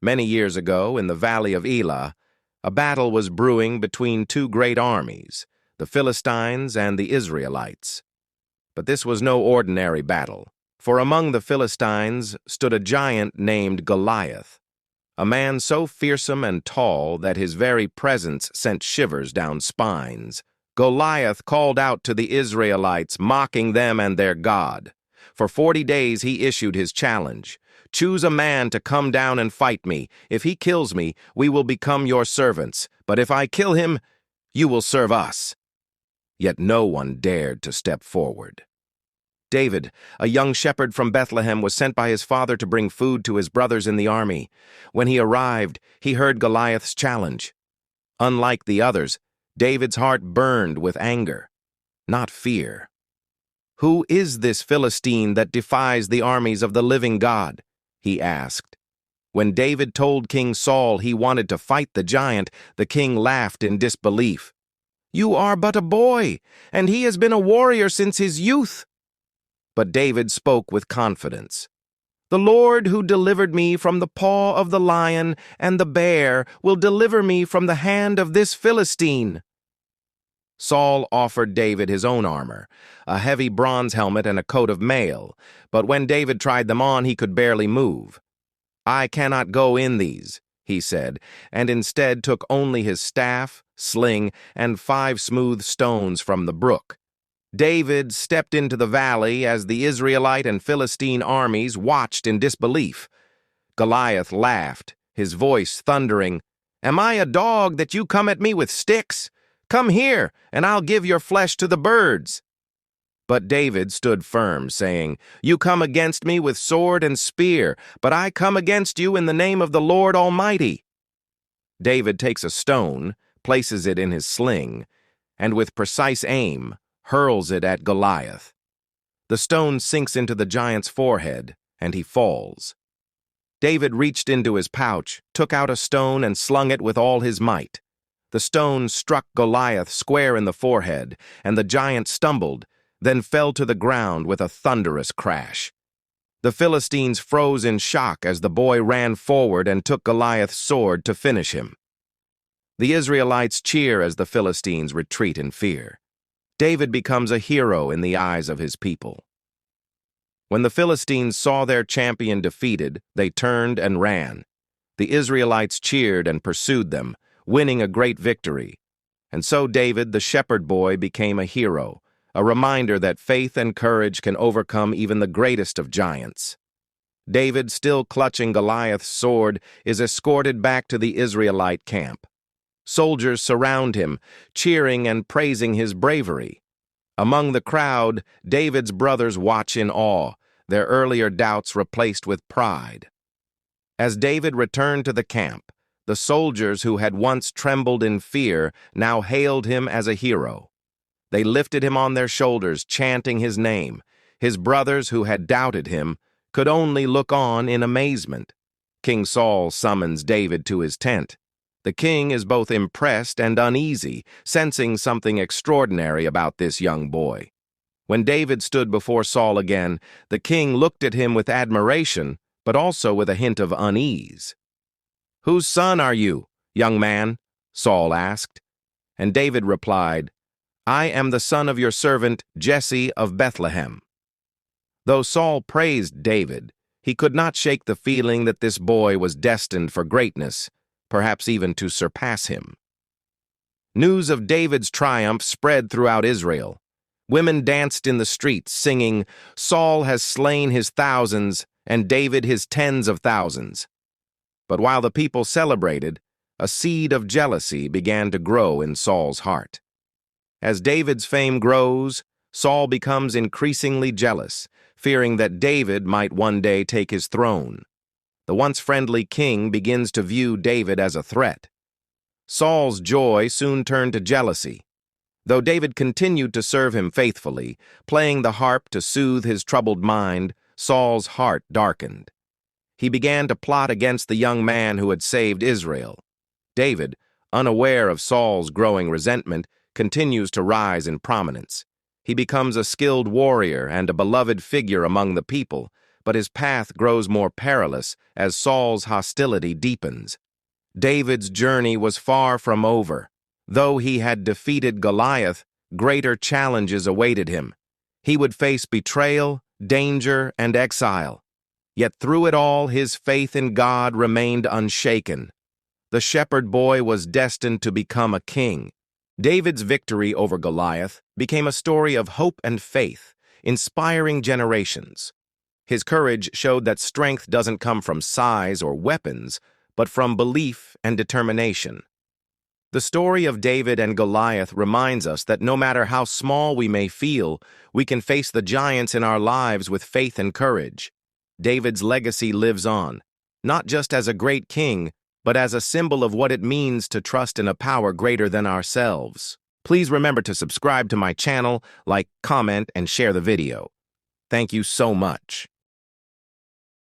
Many years ago, in the valley of Elah, a battle was brewing between two great armies, the Philistines and the Israelites. But this was no ordinary battle, for among the Philistines stood a giant named Goliath, a man so fearsome and tall that his very presence sent shivers down spines. Goliath called out to the Israelites, mocking them and their God. For 40 days he issued his challenge. "Choose a man to come down and fight me. If he kills me, we will become your servants. But if I kill him, you will serve us." Yet no one dared to step forward. David, a young shepherd from Bethlehem, was sent by his father to bring food to his brothers in the army. When he arrived, he heard Goliath's challenge. Unlike the others, David's heart burned with anger, not fear. "Who is this Philistine that defies the armies of the living God?" he asked. When David told King Saul he wanted to fight the giant, the king laughed in disbelief. "You are but a boy, and he has been a warrior since his youth." But David spoke with confidence. "The Lord who delivered me from the paw of the lion and the bear will deliver me from the hand of this Philistine." Saul offered David his own armor, a heavy bronze helmet and a coat of mail, but when David tried them on, he could barely move. "I cannot go in these," he said, and instead took only his staff, sling, and 5 smooth stones from the brook. David stepped into the valley as the Israelite and Philistine armies watched in disbelief. Goliath laughed, his voice thundering, "Am I a dog that you come at me with sticks? Come here, and I'll give your flesh to the birds." But David stood firm, saying, "You come against me with sword and spear, but I come against you in the name of the Lord Almighty." David takes a stone, places it in his sling, and with precise aim, hurls it at Goliath. The stone sinks into the giant's forehead, and he falls. David reached into his pouch, took out a stone, and slung it with all his might. The stone struck Goliath square in the forehead, and the giant stumbled, then fell to the ground with a thunderous crash. The Philistines froze in shock as the boy ran forward and took Goliath's sword to finish him. The Israelites cheer as the Philistines retreat in fear. David becomes a hero in the eyes of his people. When the Philistines saw their champion defeated, they turned and ran. The Israelites cheered and pursued them, winning a great victory. And so David, the shepherd boy, became a hero, a reminder that faith and courage can overcome even the greatest of giants. David, still clutching Goliath's sword, is escorted back to the Israelite camp. Soldiers surround him, cheering and praising his bravery. Among the crowd, David's brothers watch in awe, their earlier doubts replaced with pride. As David returned to the camp, the soldiers who had once trembled in fear now hailed him as a hero. They lifted him on their shoulders, chanting his name. His brothers, who had doubted him, could only look on in amazement. King Saul summons David to his tent. The king is both impressed and uneasy, sensing something extraordinary about this young boy. When David stood before Saul again, the king looked at him with admiration, but also with a hint of unease. "Whose son are you, young man?" Saul asked. And David replied, "I am the son of your servant Jesse of Bethlehem." Though Saul praised David, he could not shake the feeling that this boy was destined for greatness, perhaps even to surpass him. News of David's triumph spread throughout Israel. Women danced in the streets, singing, "Saul has slain his thousands, and David his tens of thousands." But while the people celebrated, a seed of jealousy began to grow in Saul's heart. As David's fame grows, Saul becomes increasingly jealous, fearing that David might one day take his throne. The once friendly king begins to view David as a threat. Saul's joy soon turned to jealousy. Though David continued to serve him faithfully, playing the harp to soothe his troubled mind, Saul's heart darkened. He began to plot against the young man who had saved Israel. David, unaware of Saul's growing resentment, continues to rise in prominence. He becomes a skilled warrior and a beloved figure among the people, but his path grows more perilous as Saul's hostility deepens. David's journey was far from over. Though he had defeated Goliath, greater challenges awaited him. He would face betrayal, danger, and exile. Yet through it all, his faith in God remained unshaken. The shepherd boy was destined to become a king. David's victory over Goliath became a story of hope and faith, inspiring generations. His courage showed that strength doesn't come from size or weapons, but from belief and determination. The story of David and Goliath reminds us that no matter how small we may feel, we can face the giants in our lives with faith and courage. David's legacy lives on, not just as a great king, but as a symbol of what it means to trust in a power greater than ourselves. Please remember to subscribe to my channel, like, comment, and share the video. Thank you so much.